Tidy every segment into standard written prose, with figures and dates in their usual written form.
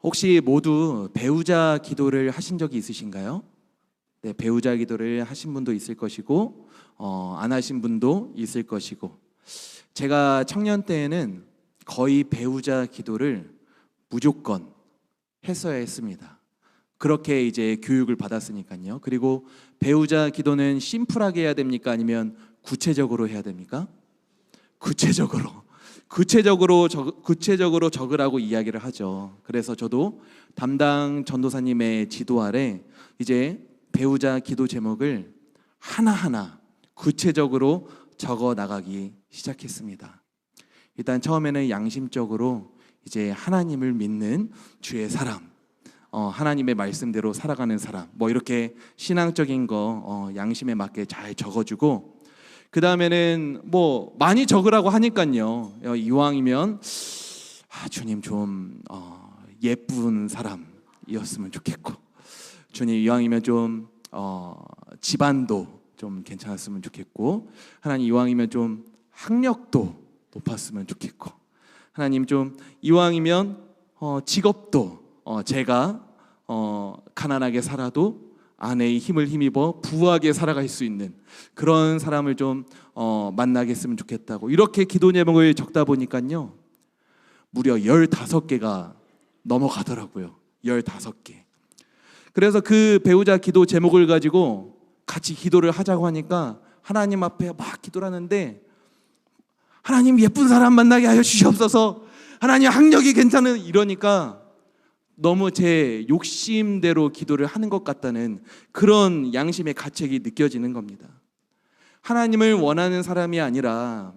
혹시 모두 배우자 기도를 하신 적이 있으신가요? 네, 배우자 기도를 하신 분도 있을 것이고 안 하신 분도 있을 것이고, 제가 청년 때에는 거의 배우자 기도를 무조건 했어야 했습니다. 그렇게 이제 교육을 받았으니까요. 그리고 배우자 기도는 심플하게 해야 됩니까? 아니면 구체적으로 해야 됩니까? 구체적으로 적으라고 이야기를 하죠. 그래서 저도 담당 전도사님의 지도 아래 이제 배우자 기도 제목을 하나하나 구체적으로 적어 나가기 시작했습니다. 일단 처음에는 양심적으로 이제 하나님을 믿는 주의 사람, 하나님의 말씀대로 살아가는 사람, 뭐 이렇게 신앙적인 거 양심에 맞게 잘 적어주고, 그 다음에는 뭐 많이 적으라고 하니까요. 이왕이면 주님 좀 예쁜 사람이었으면 좋겠고, 주님 이왕이면 좀 집안도 좀 괜찮았으면 좋겠고, 하나님 이왕이면 좀 학력도 높았으면 좋겠고, 하나님 좀 이왕이면 직업도 제가 가난하게 살아도 아내의 힘을 힘입어 부하게 살아갈 수 있는 그런 사람을 좀 만나게 했으면 좋겠다고 이렇게 기도 제목을 적다 보니까요, 무려 15개가 넘어가더라고요. 15개. 그래서 그 배우자 기도 제목을 가지고 같이 기도를 하자고 하니까 하나님 앞에 막 기도를 하는데, 하나님 예쁜 사람 만나게 하여 주시옵소서, 하나님 학력이 괜찮은, 이러니까 너무 제 욕심대로 기도를 하는 것 같다는 그런 양심의 가책이 느껴지는 겁니다. 하나님이 원하는 사람이 아니라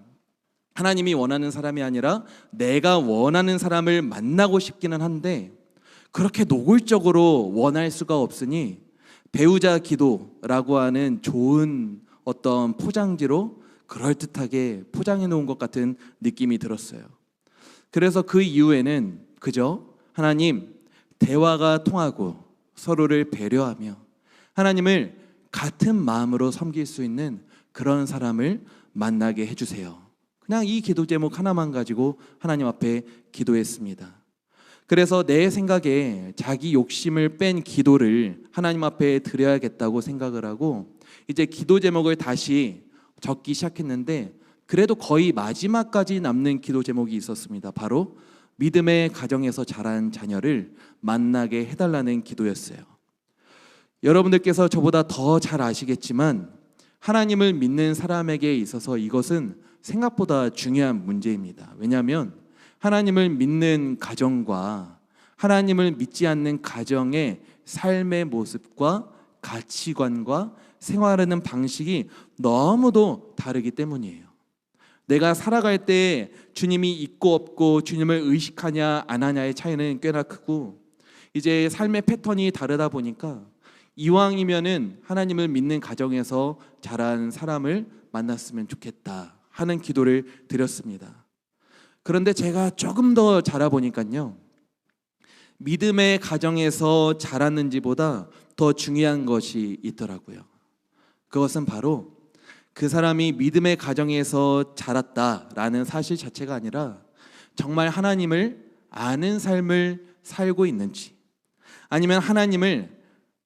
내가 원하는 사람을 만나고 싶기는 한데, 그렇게 노골적으로 원할 수가 없으니 배우자 기도라고 하는 좋은 어떤 포장지로 그럴듯하게 포장해 놓은 것 같은 느낌이 들었어요. 그래서 그 이후에는 그저 하나님, 대화가 통하고 서로를 배려하며 하나님을 같은 마음으로 섬길 수 있는 그런 사람을 만나게 해주세요. 그냥 이 기도 제목 하나만 가지고 하나님 앞에 기도했습니다. 그래서 내 생각에 자기 욕심을 뺀 기도를 하나님 앞에 드려야겠다고 생각을 하고 이제 기도 제목을 다시 적기 시작했는데, 그래도 거의 마지막까지 남는 기도 제목이 있었습니다. 바로 믿음의 가정에서 자란 자녀를 만나게 해달라는 기도였어요. 여러분들께서 저보다 더 잘 아시겠지만 하나님을 믿는 사람에게 있어서 이것은 생각보다 중요한 문제입니다. 왜냐하면 하나님을 믿는 가정과 하나님을 믿지 않는 가정의 삶의 모습과 가치관과 생활하는 방식이 너무도 다르기 때문이에요. 내가 살아갈 때 주님이 있고 없고 주님을 의식하냐 안 하냐의 차이는 꽤나 크고, 이제 삶의 패턴이 다르다 보니까 이왕이면은 하나님을 믿는 가정에서 자란 사람을 만났으면 좋겠다 하는 기도를 드렸습니다. 그런데 제가 조금 더 자라보니까요, 믿음의 가정에서 자랐는지보다 더 중요한 것이 있더라고요. 그것은 바로 그 사람이 믿음의 가정에서 자랐다라는 사실 자체가 아니라 정말 하나님을 아는 삶을 살고 있는지, 아니면 하나님을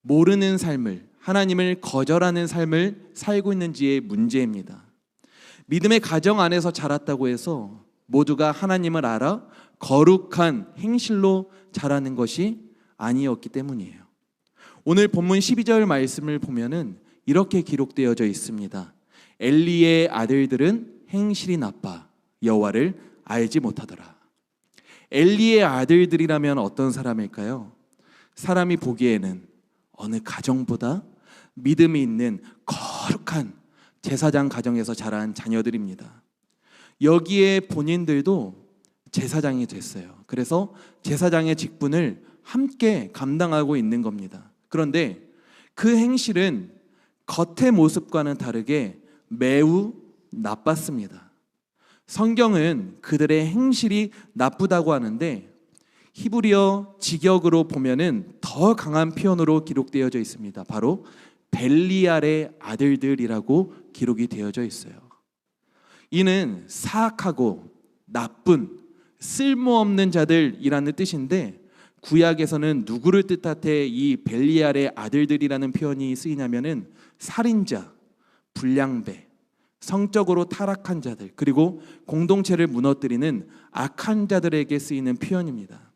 모르는 삶을, 하나님을 거절하는 삶을 살고 있는지의 문제입니다. 믿음의 가정 안에서 자랐다고 해서 모두가 하나님을 알아 거룩한 행실로 자라는 것이 아니었기 때문이에요. 오늘 본문 12절 말씀을 보면은 이렇게 기록되어져 있습니다. 엘리의 아들들은 행실이 나빠 여호와를 알지 못하더라. 엘리의 아들들이라면 어떤 사람일까요? 사람이 보기에는 어느 가정보다 믿음이 있는 거룩한 제사장 가정에서 자란 자녀들입니다. 여기에 본인들도 제사장이 됐어요. 그래서 제사장의 직분을 함께 감당하고 있는 겁니다. 그런데 그 행실은 겉의 모습과는 다르게 매우 나빴습니다. 성경은 그들의 행실이 나쁘다고 하는데 히브리어 직역으로 보면은 더 강한 표현으로 기록되어져 있습니다. 바로 벨리알의 아들들이라고 기록이 되어져 있어요. 이는 사악하고 나쁜 쓸모없는 자들이라는 뜻인데, 구약에서는 누구를 뜻할 이 벨리알의 아들들이라는 표현이 쓰이냐면은 살인자, 불량배, 성적으로 타락한 자들, 그리고 공동체를 무너뜨리는 악한 자들에게 쓰이는 표현입니다.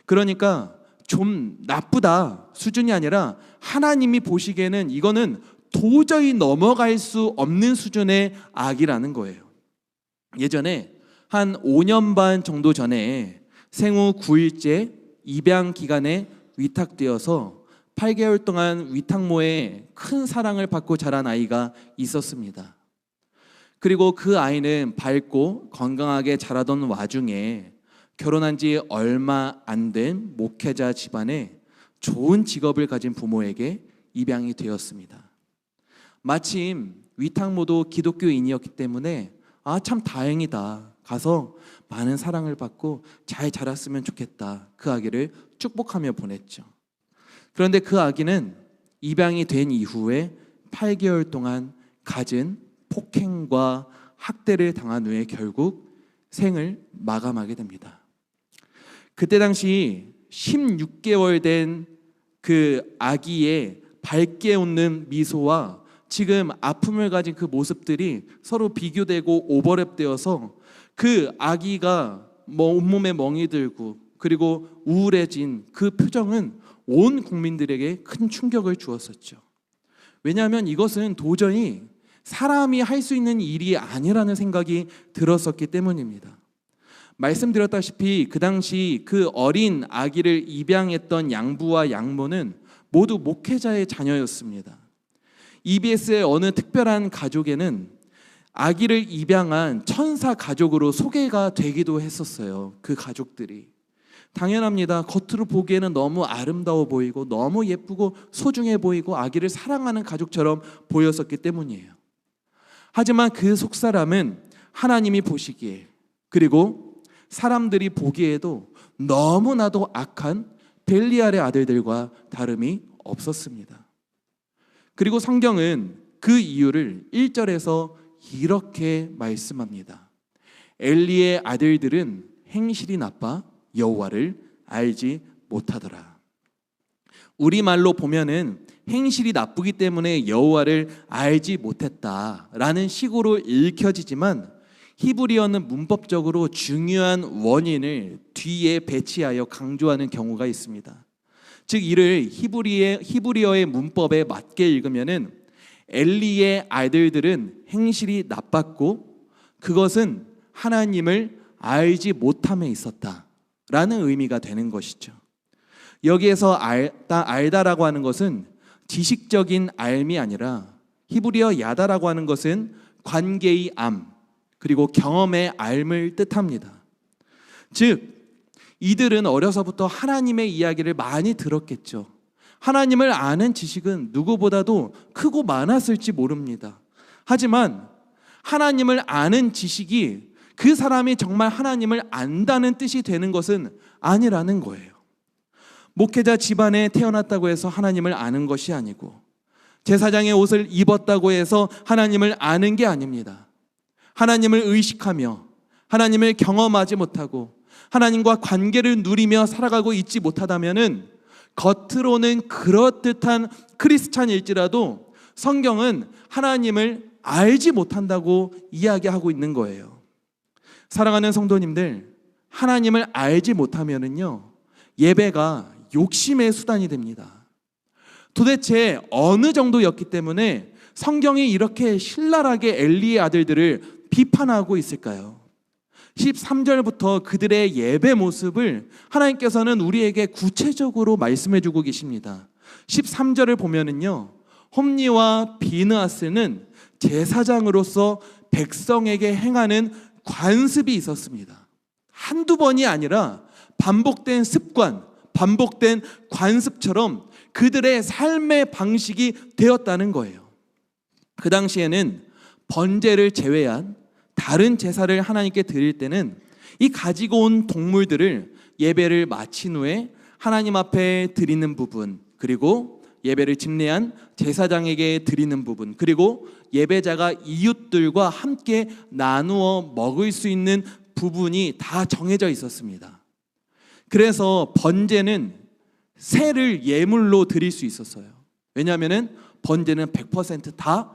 그러니까 좀 나쁘다 수준이 아니라 하나님이 보시기에는 이거는 도저히 넘어갈 수 없는 수준의 악이라는 거예요. 예전에 한 5년 반 정도 전에 생후 9일째 입양 기간에 위탁되어서 8개월 동안 위탁모에 큰 사랑을 받고 자란 아이가 있었습니다. 그리고 그 아이는 밝고 건강하게 자라던 와중에 결혼한 지 얼마 안 된 목회자 집안에 좋은 직업을 가진 부모에게 입양이 되었습니다. 마침 위탁모도 기독교인이었기 때문에 참 다행이다. 가서 많은 사랑을 받고 잘 자랐으면 좋겠다. 그 아기를 축복하며 보냈죠. 그런데 그 아기는 입양이 된 이후에 8개월 동안 갖은 폭행과 학대를 당한 후에 결국 생을 마감하게 됩니다. 그때 당시 16개월 된 그 아기의 밝게 웃는 미소와 지금 아픔을 가진 그 모습들이 서로 비교되고 오버랩되어서 그 아기가 온몸에 멍이 들고 그리고 우울해진 그 표정은 온 국민들에게 큰 충격을 주었었죠. 왜냐하면 이것은 도저히 사람이 할 수 있는 일이 아니라는 생각이 들었었기 때문입니다. 말씀드렸다시피 그 당시 그 어린 아기를 입양했던 양부와 양모는 모두 목회자의 자녀였습니다. EBS의 어느 특별한 가족에는 아기를 입양한 천사 가족으로 소개가 되기도 했었어요. 그 가족들이. 당연합니다. 겉으로 보기에는 너무 아름다워 보이고 너무 예쁘고 소중해 보이고 아기를 사랑하는 가족처럼 보였었기 때문이에요. 하지만 그 속사람은 하나님이 보시기에 그리고 사람들이 보기에도 너무나도 악한 벨리알의 아들들과 다름이 없었습니다. 그리고 성경은 그 이유를 1절에서 이렇게 말씀합니다. 엘리의 아들들은 행실이 나빠 여호와를 알지 못하더라. 우리말로 보면은 행실이 나쁘기 때문에 여호와를 알지 못했다라는 식으로 읽혀지지만 히브리어는 문법적으로 중요한 원인을 뒤에 배치하여 강조하는 경우가 있습니다. 즉 이를 히브리어의 문법에 맞게 읽으면은 엘리의 아들들은 행실이 나빴고 그것은 하나님을 알지 못함에 있었다라는 의미가 되는 것이죠. 여기에서 알다라고 하는 것은 지식적인 알미 아니라 히브리어 야다라고 하는 것은 관계의 암 그리고 경험의 알을 뜻합니다. 즉 이들은 어려서부터 하나님의 이야기를 많이 들었겠죠. 하나님을 아는 지식은 누구보다도 크고 많았을지 모릅니다. 하지만 하나님을 아는 지식이 그 사람이 정말 하나님을 안다는 뜻이 되는 것은 아니라는 거예요. 목회자 집안에 태어났다고 해서 하나님을 아는 것이 아니고 제사장의 옷을 입었다고 해서 하나님을 아는 게 아닙니다. 하나님을 의식하며 하나님을 경험하지 못하고 하나님과 관계를 누리며 살아가고 있지 못하다면은 겉으로는 그럴듯한 크리스찬일지라도 성경은 하나님을 알지 못한다고 이야기하고 있는 거예요. 사랑하는 성도님들, 하나님을 알지 못하면은요 예배가 욕심의 수단이 됩니다. 도대체 어느 정도였기 때문에 성경이 이렇게 신랄하게 엘리의 아들들을 비판하고 있을까요? 13절부터 그들의 예배 모습을 하나님께서는 우리에게 구체적으로 말씀해 주고 계십니다. 13절을 보면은요 홈리와 비느하스는 제사장으로서 백성에게 행하는 관습이 있었습니다. 한두 번이 아니라 반복된 습관, 반복된 관습처럼 그들의 삶의 방식이 되었다는 거예요. 그 당시에는 번제를 제외한 다른 제사를 하나님께 드릴 때는 이 가지고 온 동물들을 예배를 마친 후에 하나님 앞에 드리는 부분, 그리고 예배를 집례한 제사장에게 드리는 부분, 그리고 예배자가 이웃들과 함께 나누어 먹을 수 있는 부분이 다 정해져 있었습니다. 그래서 번제는 새를 예물로 드릴 수 있었어요. 왜냐하면 번제는 100%다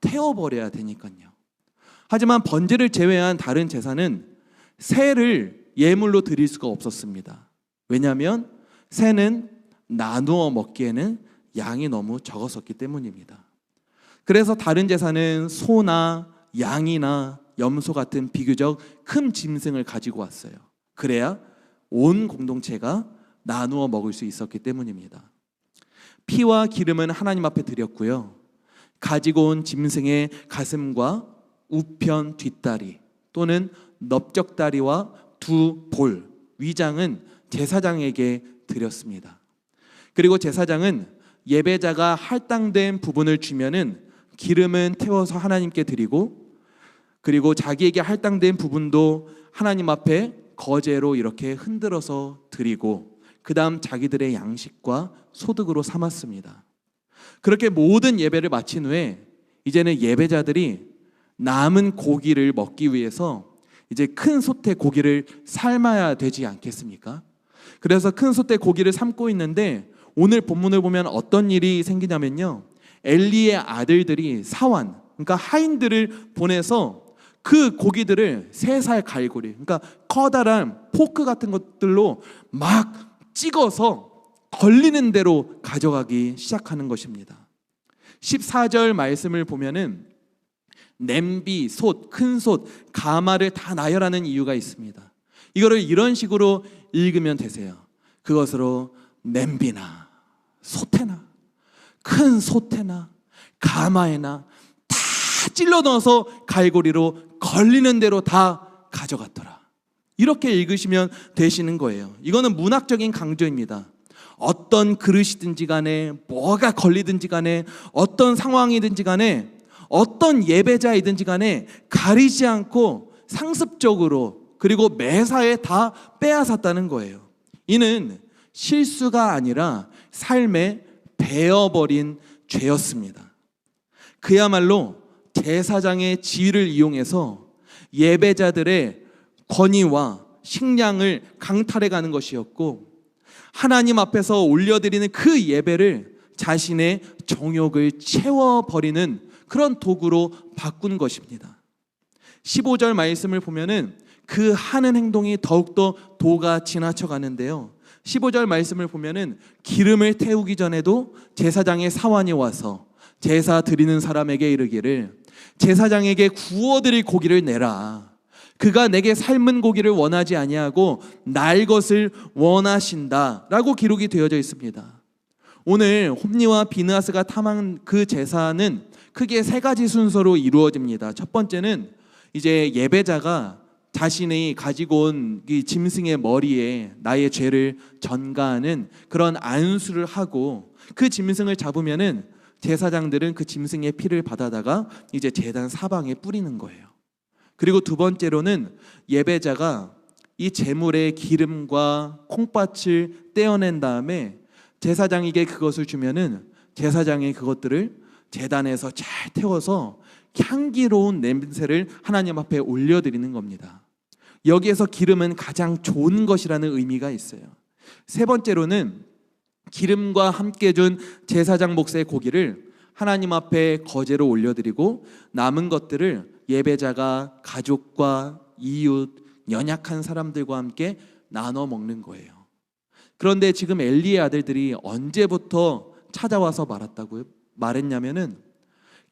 태워버려야 되니까요. 하지만 번제를 제외한 다른 제사는 새를 예물로 드릴 수가 없었습니다. 왜냐하면 새는 나누어 먹기에는 양이 너무 적었었기 때문입니다. 그래서 다른 제사는 소나 양이나 염소 같은 비교적 큰 짐승을 가지고 왔어요. 그래야 온 공동체가 나누어 먹을 수 있었기 때문입니다. 피와 기름은 하나님 앞에 드렸고요. 가지고 온 짐승의 가슴과 우편 뒷다리 또는 넓적다리와 두 볼, 위장은 제사장에게 드렸습니다. 그리고 제사장은 예배자가 할당된 부분을 주면은 기름은 태워서 하나님께 드리고, 그리고 자기에게 할당된 부분도 하나님 앞에 거제로 이렇게 흔들어서 드리고, 그 다음 자기들의 양식과 소득으로 삼았습니다. 그렇게 모든 예배를 마친 후에 이제는 예배자들이 남은 고기를 먹기 위해서 이제 큰 솥에 고기를 삶아야 되지 않겠습니까? 그래서 큰 솥에 고기를 삶고 있는데 오늘 본문을 보면 어떤 일이 생기냐면요, 엘리의 아들들이 사환, 그러니까 하인들을 보내서 그 고기들을 3살 갈고리, 그러니까 커다란 포크 같은 것들로 막 찍어서 걸리는 대로 가져가기 시작하는 것입니다. 14절 말씀을 보면은 냄비, 솥, 큰 솥, 가마를 다 나열하는 이유가 있습니다. 이거를 이런 식으로 읽으면 되세요. 그것으로 냄비나 솥에나 큰 솥에나 가마에나 다 찔러 넣어서 갈고리로 걸리는 대로 다 가져갔더라. 이렇게 읽으시면 되시는 거예요. 이거는 문학적인 강조입니다. 어떤 그릇이든지 간에, 뭐가 걸리든지 간에, 어떤 상황이든지 간에, 어떤 예배자이든지 간에 가리지 않고 상습적으로, 그리고 매사에 다 빼앗았다는 거예요. 이는 실수가 아니라 삶에 배어버린 죄였습니다. 그야말로 제사장의 지위를 이용해서 예배자들의 권위와 식량을 강탈해가는 것이었고, 하나님 앞에서 올려드리는 그 예배를 자신의 정욕을 채워버리는 그런 도구로 바꾼 것입니다. 15절 말씀을 보면은 그 하는 행동이 더욱더 도가 지나쳐 가는데요. 15절 말씀을 보면은 기름을 태우기 전에도 제사장의 사환이 와서 제사 드리는 사람에게 이르기를 제사장에게 구워드릴 고기를 내라. 그가 내게 삶은 고기를 원하지 아니하고 날 것을 원하신다 라고 기록이 되어져 있습니다. 오늘 홈리와 비느하스가 탐한 그 제사는 크게 3가지 순서로 이루어집니다. 첫 번째는 이제 예배자가 자신이 가지고 온 이 짐승의 머리에 나의 죄를 전가하는 그런 안수를 하고, 그 짐승을 잡으면은 제사장들은 그 짐승의 피를 받아다가 이제 제단 사방에 뿌리는 거예요. 그리고 두 번째로는 예배자가 이 제물의 기름과 콩팥을 떼어낸 다음에 제사장에게 그것을 주면은 제사장이 그것들을 제단에서 잘 태워서 향기로운 냄새를 하나님 앞에 올려드리는 겁니다. 여기에서 기름은 가장 좋은 것이라는 의미가 있어요. 세 번째로는 기름과 함께 준 제사장 몫의 고기를 하나님 앞에 거제로 올려드리고 남은 것들을 예배자가 가족과 이웃, 연약한 사람들과 함께 나눠 먹는 거예요. 그런데 지금 엘리의 아들들이 언제부터 찾아와서 말했냐면은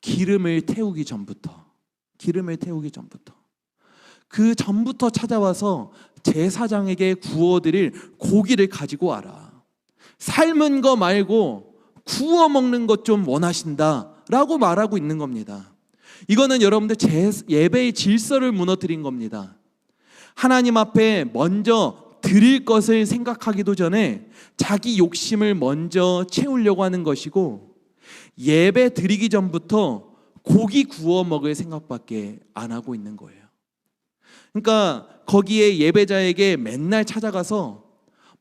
기름을 태우기 전부터 그 전부터 찾아와서 제사장에게 구워드릴 고기를 가지고 와라. 삶은 거 말고 구워 먹는 것 좀 원하신다 라고 말하고 있는 겁니다. 이거는 여러분들 예배의 질서를 무너뜨린 겁니다. 하나님 앞에 먼저 드릴 것을 생각하기도 전에 자기 욕심을 먼저 채우려고 하는 것이고, 예배 드리기 전부터 고기 구워 먹을 생각밖에 안 하고 있는 거예요. 그러니까 거기에 예배자에게 맨날 찾아가서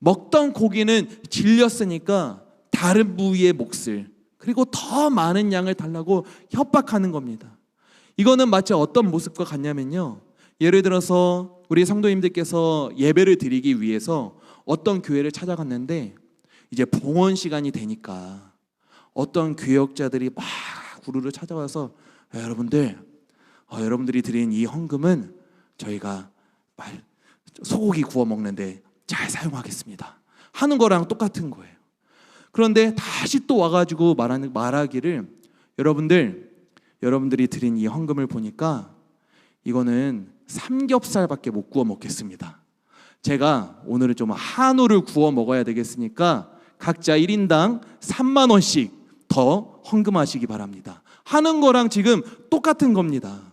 먹던 고기는 질렸으니까 다른 부위의 몫을, 그리고 더 많은 양을 달라고 협박하는 겁니다. 이거는 마치 어떤 모습과 같냐면요, 예를 들어서 우리 성도님들께서 예배를 드리기 위해서 어떤 교회를 찾아갔는데 이제 봉헌 시간이 되니까 어떤 교역자들이 막 우르르 찾아와서 여러분들이 드린 이 헌금은 저희가 소고기 구워 먹는데 잘 사용하겠습니다 하는 거랑 똑같은 거예요. 그런데 다시 또 와가지고 말하기를 여러분들이 드린 이 헌금을 보니까 이거는 삼겹살밖에 못 구워 먹겠습니다. 제가 오늘은 좀 한우를 구워 먹어야 되겠으니까 각자 1인당 3만 원씩 더 헌금하시기 바랍니다 하는 거랑 지금 똑같은 겁니다.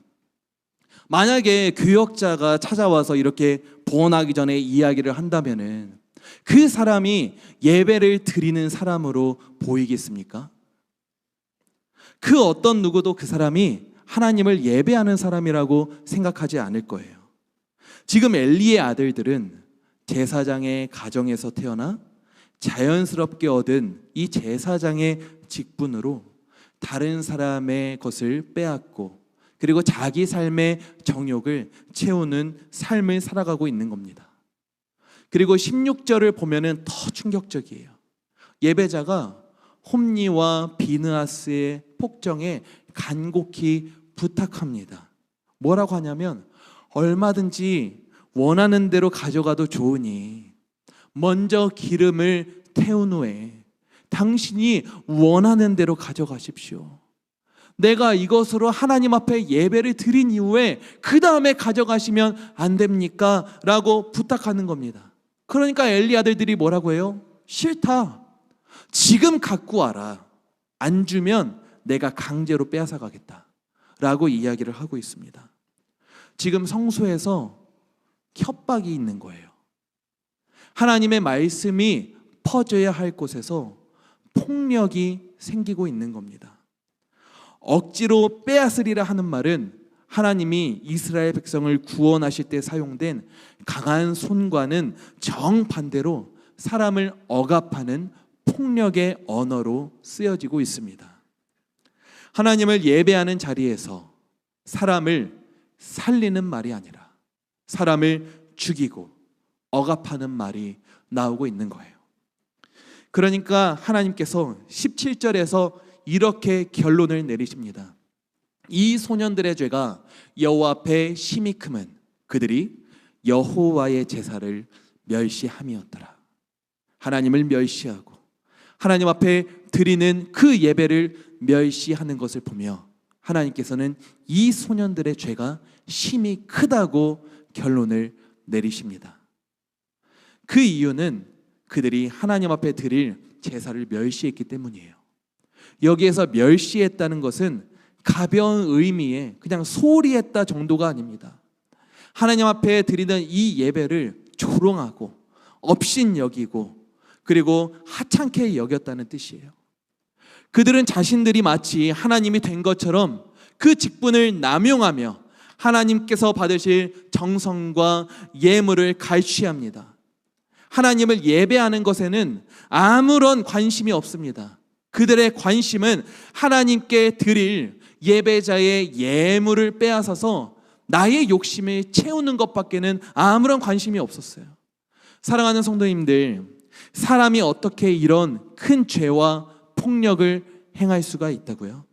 만약에 교역자가 찾아와서 이렇게 봉헌하기 전에 이야기를 한다면은 그 사람이 예배를 드리는 사람으로 보이겠습니까? 그 어떤 누구도 그 사람이 하나님을 예배하는 사람이라고 생각하지 않을 거예요. 지금 엘리의 아들들은 제사장의 가정에서 태어나 자연스럽게 얻은 이 제사장의 직분으로 다른 사람의 것을 빼앗고 그리고 자기 삶의 정욕을 채우는 삶을 살아가고 있는 겁니다. 그리고 16절을 보면은 더 충격적이에요. 예배자가 홈니와 비느하스의 폭정에 간곡히 부탁합니다. 뭐라고 하냐면 얼마든지 원하는 대로 가져가도 좋으니 먼저 기름을 태운 후에 당신이 원하는 대로 가져가십시오. 내가 이것으로 하나님 앞에 예배를 드린 이후에 그 다음에 가져가시면 안 됩니까? 라고 부탁하는 겁니다. 그러니까 엘리 아들들이 뭐라고 해요? 싫다. 지금 갖고 와라. 안 주면 내가 강제로 빼앗아 가겠다 라고 이야기를 하고 있습니다. 지금 성소에서 협박이 있는 거예요. 하나님의 말씀이 퍼져야 할 곳에서 폭력이 생기고 있는 겁니다. 억지로 빼앗으리라 하는 말은 하나님이 이스라엘 백성을 구원하실 때 사용된 강한 손과는 정반대로 사람을 억압하는 폭력의 언어로 쓰여지고 있습니다. 하나님을 예배하는 자리에서 사람을 살리는 말이 아니라 사람을 죽이고 억압하는 말이 나오고 있는 거예요. 그러니까 하나님께서 17절에서 이렇게 결론을 내리십니다. 이 소년들의 죄가 여호와 앞에 심히 크면 그들이 여호와의 제사를 멸시함이었더라. 하나님을 멸시하고 하나님 앞에 드리는 그 예배를 멸시하는 것을 보며 하나님께서는 이 소년들의 죄가 심히 크다고 결론을 내리십니다. 그 이유는 그들이 하나님 앞에 드릴 제사를 멸시했기 때문이에요. 여기에서 멸시했다는 것은 가벼운 의미의 그냥 소홀히 했다 정도가 아닙니다. 하나님 앞에 드리는 이 예배를 조롱하고 업신여기고 그리고 하찮게 여겼다는 뜻이에요. 그들은 자신들이 마치 하나님이 된 것처럼 그 직분을 남용하며 하나님께서 받으실 정성과 예물을 갈취합니다. 하나님을 예배하는 것에는 아무런 관심이 없습니다. 그들의 관심은 하나님께 드릴 예배자의 예물을 빼앗아서 나의 욕심을 채우는 것밖에는 아무런 관심이 없었어요. 사랑하는 성도님들, 사람이 어떻게 이런 큰 죄와 폭력을 행할 수가 있다고요?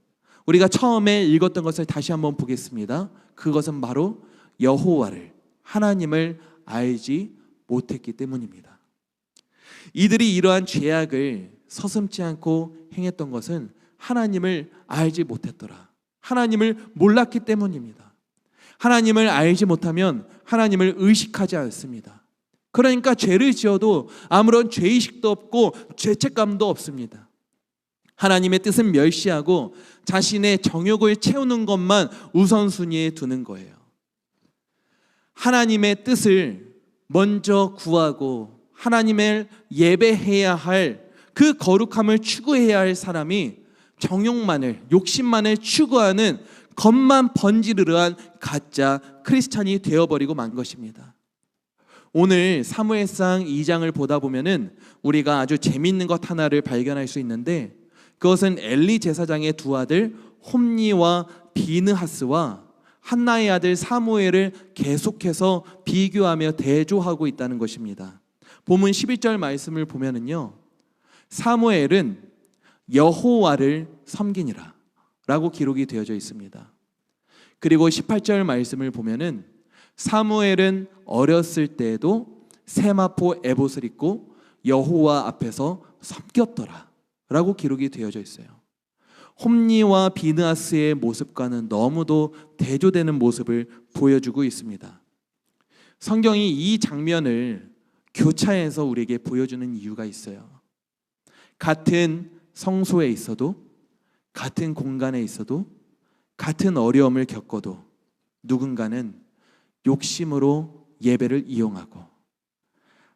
우리가 처음에 읽었던 것을 다시 한번 보겠습니다. 그것은 바로 여호와를, 하나님을 알지 못했기 때문입니다. 이들이 이러한 죄악을 서슴지 않고 행했던 것은 하나님을 알지 못했더라. 하나님을 몰랐기 때문입니다. 하나님을 알지 못하면 하나님을 의식하지 않습니다. 그러니까 죄를 지어도 아무런 죄의식도 없고 죄책감도 없습니다. 하나님의 뜻은 멸시하고 자신의 정욕을 채우는 것만 우선순위에 두는 거예요. 하나님의 뜻을 먼저 구하고 하나님을 예배해야 할 그 거룩함을 추구해야 할 사람이 정욕만을, 욕심만을 추구하는 겉만 번지르르한 가짜 크리스찬이 되어버리고 만 것입니다. 오늘 사무엘상 2장을 보다 보면은 우리가 아주 재미있는 것 하나를 발견할 수 있는데, 그것은 엘리 제사장의 두 아들 홈니와 비느하스와 한나의 아들 사무엘을 계속해서 비교하며 대조하고 있다는 것입니다. 본문 11절 말씀을 보면은요, 사무엘은 여호와를 섬기니라 라고 기록이 되어져 있습니다. 그리고 18절 말씀을 보면은 사무엘은 어렸을 때에도 세마포 에봇을 입고 여호와 앞에서 섬겼더라 라고 기록이 되어져 있어요. 홈리와 비느하스의 모습과는 너무도 대조되는 모습을 보여주고 있습니다. 성경이 이 장면을 교차해서 우리에게 보여주는 이유가 있어요. 같은 성소에 있어도, 같은 공간에 있어도, 같은 어려움을 겪어도 누군가는 욕심으로 예배를 이용하고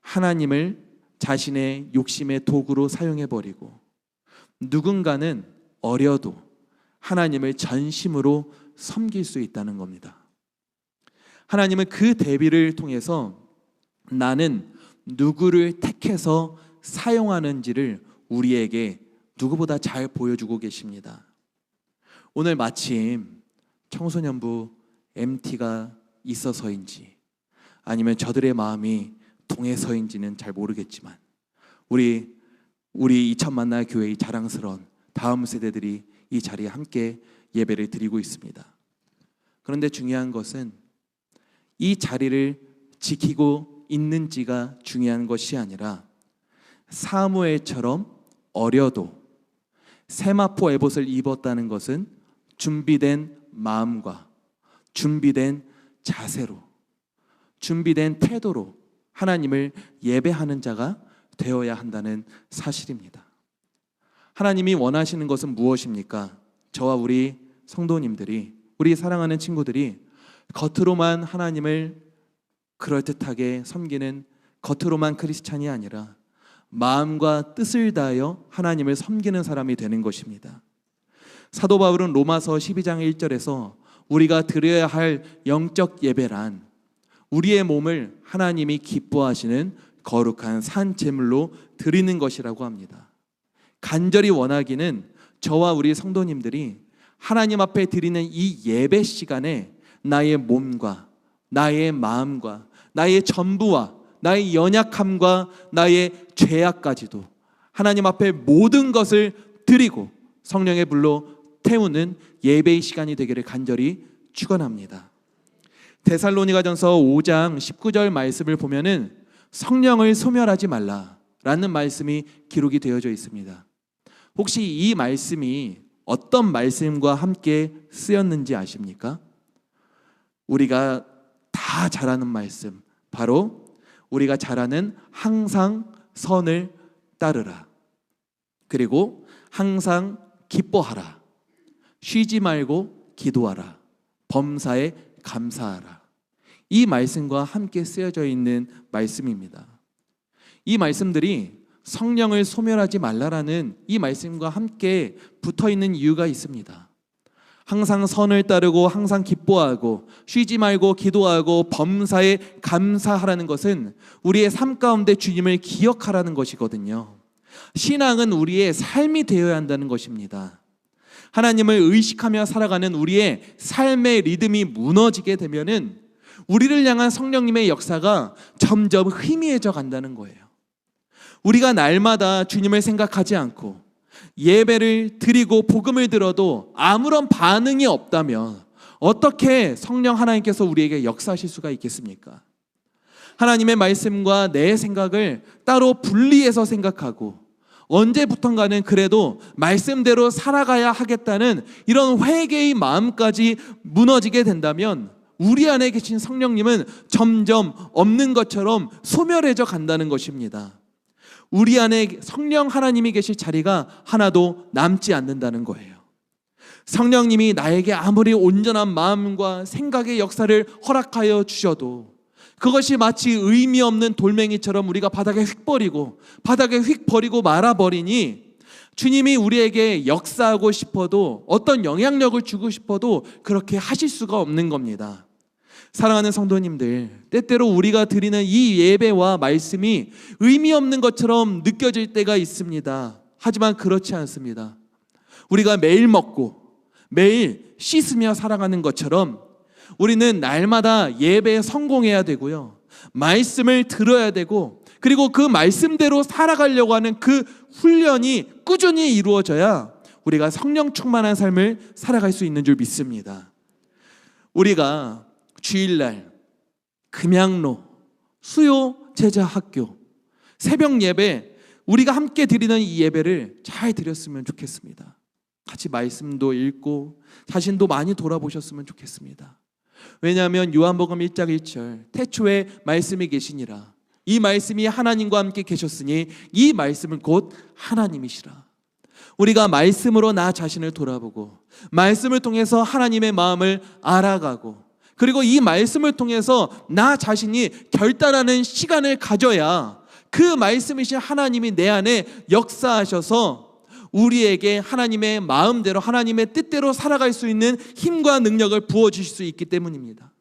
하나님을 자신의 욕심의 도구로 사용해버리고, 누군가는 어려도 하나님을 전심으로 섬길 수 있다는 겁니다. 하나님은 그 대비를 통해서 나는 누구를 택해서 사용하는지를 우리에게 누구보다 잘 보여주고 계십니다. 오늘 마침 청소년부 MT가 있어서인지 아니면 저들의 마음이 동해서인지는 잘 모르겠지만 우리 이천 만나 교회의 자랑스러운 다음 세대들이 이 자리에 함께 예배를 드리고 있습니다. 그런데 중요한 것은 이 자리를 지키고 있는지가 중요한 것이 아니라 사무엘처럼 어려도 세마포 에봇을 입었다는 것은 준비된 마음과 준비된 자세로, 준비된 태도로 하나님을 예배하는 자가 되어야 한다는 사실입니다. 하나님이 원하시는 것은 무엇입니까? 저와 우리 성도님들이, 우리 사랑하는 친구들이 겉으로만 하나님을 그럴듯하게 섬기는 겉으로만 크리스찬이 아니라 마음과 뜻을 다하여 하나님을 섬기는 사람이 되는 것입니다. 사도 바울은 로마서 12장 1절에서 우리가 드려야 할 영적 예배란 우리의 몸을 하나님이 기뻐하시는 거룩한 산 제물로 드리는 것이라고 합니다. 간절히 원하기는 저와 우리 성도님들이 하나님 앞에 드리는 이 예배 시간에 나의 몸과 나의 마음과 나의 전부와 나의 연약함과 나의 죄악까지도 하나님 앞에 모든 것을 드리고 성령의 불로 태우는 예배의 시간이 되기를 간절히 축원합니다. 데살로니가전서 5장 19절 말씀을 보면은 성령을 소멸하지 말라라는 말씀이 기록이 되어져 있습니다. 혹시 이 말씀이 어떤 말씀과 함께 쓰였는지 아십니까? 우리가 다 잘 아는 말씀, 바로 우리가 잘 아는 항상 선을 따르라, 그리고 항상 기뻐하라, 쉬지 말고 기도하라, 범사에 감사하라. 이 말씀과 함께 쓰여져 있는 말씀입니다. 이 말씀들이 성령을 소멸하지 말라라는 이 말씀과 함께 붙어 있는 이유가 있습니다. 항상 선을 따르고 항상 기뻐하고 쉬지 말고 기도하고 범사에 감사하라는 것은 우리의 삶 가운데 주님을 기억하라는 것이거든요. 신앙은 우리의 삶이 되어야 한다는 것입니다. 하나님을 의식하며 살아가는 우리의 삶의 리듬이 무너지게 되면은 우리를 향한 성령님의 역사가 점점 희미해져 간다는 거예요. 우리가 날마다 주님을 생각하지 않고 예배를 드리고 복음을 들어도 아무런 반응이 없다면 어떻게 성령 하나님께서 우리에게 역사하실 수가 있겠습니까? 하나님의 말씀과 내 생각을 따로 분리해서 생각하고 언제부턴가는 그래도 말씀대로 살아가야 하겠다는 이런 회개의 마음까지 무너지게 된다면 우리 안에 계신 성령님은 점점 없는 것처럼 소멸해져 간다는 것입니다. 우리 안에 성령 하나님이 계실 자리가 하나도 남지 않는다는 거예요. 성령님이 나에게 아무리 온전한 마음과 생각의 역사를 허락하여 주셔도 그것이 마치 의미 없는 돌멩이처럼 우리가 바닥에 휙 버리고 말아버리니 주님이 우리에게 역사하고 싶어도 어떤 영향력을 주고 싶어도 그렇게 하실 수가 없는 겁니다. 사랑하는 성도님들, 때때로 우리가 드리는 이 예배와 말씀이 의미 없는 것처럼 느껴질 때가 있습니다. 하지만 그렇지 않습니다. 우리가 매일 먹고 매일 씻으며 살아가는 것처럼 우리는 날마다 예배에 성공해야 되고요, 말씀을 들어야 되고 그리고 그 말씀대로 살아가려고 하는 그 훈련이 꾸준히 이루어져야 우리가 성령 충만한 삶을 살아갈 수 있는 줄 믿습니다. 우리가 주일날, 금양로, 수요 제자 학교, 새벽 예배, 우리가 함께 드리는 이 예배를 잘 드렸으면 좋겠습니다. 같이 말씀도 읽고 자신도 많이 돌아보셨으면 좋겠습니다. 왜냐하면 요한복음 1장 1절 태초에 말씀이 계시니라, 이 말씀이 하나님과 함께 계셨으니 이 말씀은 곧 하나님이시라. 우리가 말씀으로 나 자신을 돌아보고 말씀을 통해서 하나님의 마음을 알아가고, 그리고 이 말씀을 통해서 나 자신이 결단하는 시간을 가져야 그 말씀이신 하나님이 내 안에 역사하셔서 우리에게 하나님의 마음대로, 하나님의 뜻대로 살아갈 수 있는 힘과 능력을 부어주실 수 있기 때문입니다.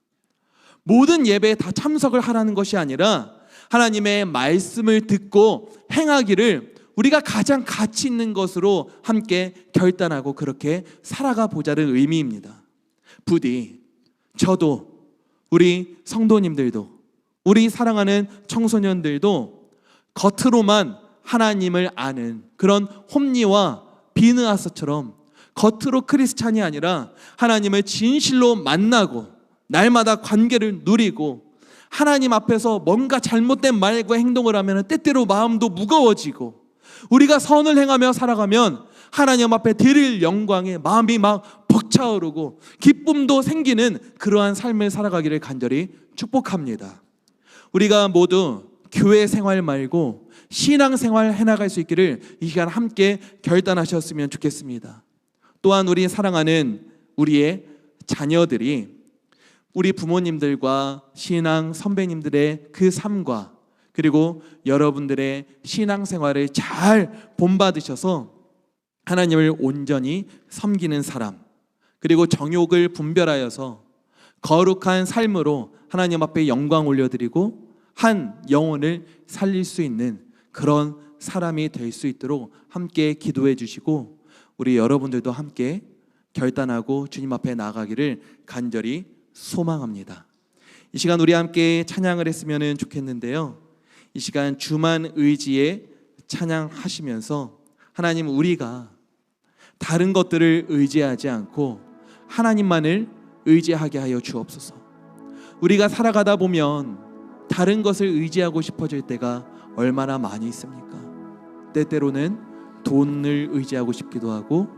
모든 예배에 다 참석을 하라는 것이 아니라 하나님의 말씀을 듣고 행하기를 우리가 가장 가치 있는 것으로 함께 결단하고 그렇게 살아가 보자는 의미입니다. 부디 저도, 우리 성도님들도, 우리 사랑하는 청소년들도 겉으로만 하나님을 아는 그런 홈리와 비느하스처럼 겉으로 크리스찬이 아니라 하나님을 진실로 만나고 날마다 관계를 누리고, 하나님 앞에서 뭔가 잘못된 말과 행동을 하면 때때로 마음도 무거워지고, 우리가 선을 행하며 살아가면 하나님 앞에 드릴 영광에 마음이 막 벅차오르고 기쁨도 생기는 그러한 삶을 살아가기를 간절히 축복합니다. 우리가 모두 교회 생활 말고 신앙생활 해나갈 수 있기를 이 시간 함께 결단하셨으면 좋겠습니다. 또한 우리 사랑하는 우리의 자녀들이 우리 부모님들과 신앙 선배님들의 그 삶과 그리고 여러분들의 신앙생활을 잘 본받으셔서 하나님을 온전히 섬기는 사람, 그리고 정욕을 분별하여서 거룩한 삶으로 하나님 앞에 영광 올려드리고 한 영혼을 살릴 수 있는 그런 사람이 될 수 있도록 함께 기도해 주시고, 우리 여러분들도 함께 결단하고 주님 앞에 나아가기를 간절히 소망합니다. 이 시간 우리 함께 찬양을 했으면 좋겠는데요, 이 시간 주만 의지에 찬양하시면서 하나님, 우리가 다른 것들을 의지하지 않고 하나님만을 의지하게 하여 주옵소서. 우리가 살아가다 보면 다른 것을 의지하고 싶어질 때가 얼마나 많이 있습니까? 때때로는 돈을 의지하고 싶기도 하고,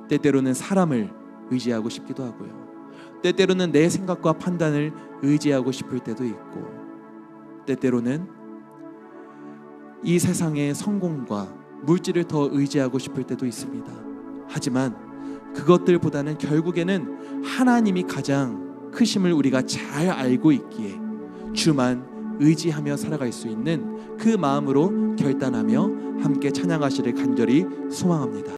때때로는 사람을 의지하고 싶기도 하고요, 때때로는 내 생각과 판단을 의지하고 싶을 때도 있고, 때때로는 이 세상의 성공과 물질을 더 의지하고 싶을 때도 있습니다. 하지만 그것들보다는 결국에는 하나님이 가장 크심을 우리가 잘 알고 있기에 주만 의지하며 살아갈 수 있는 그 마음으로 결단하며 함께 찬양하시를 간절히 소망합니다.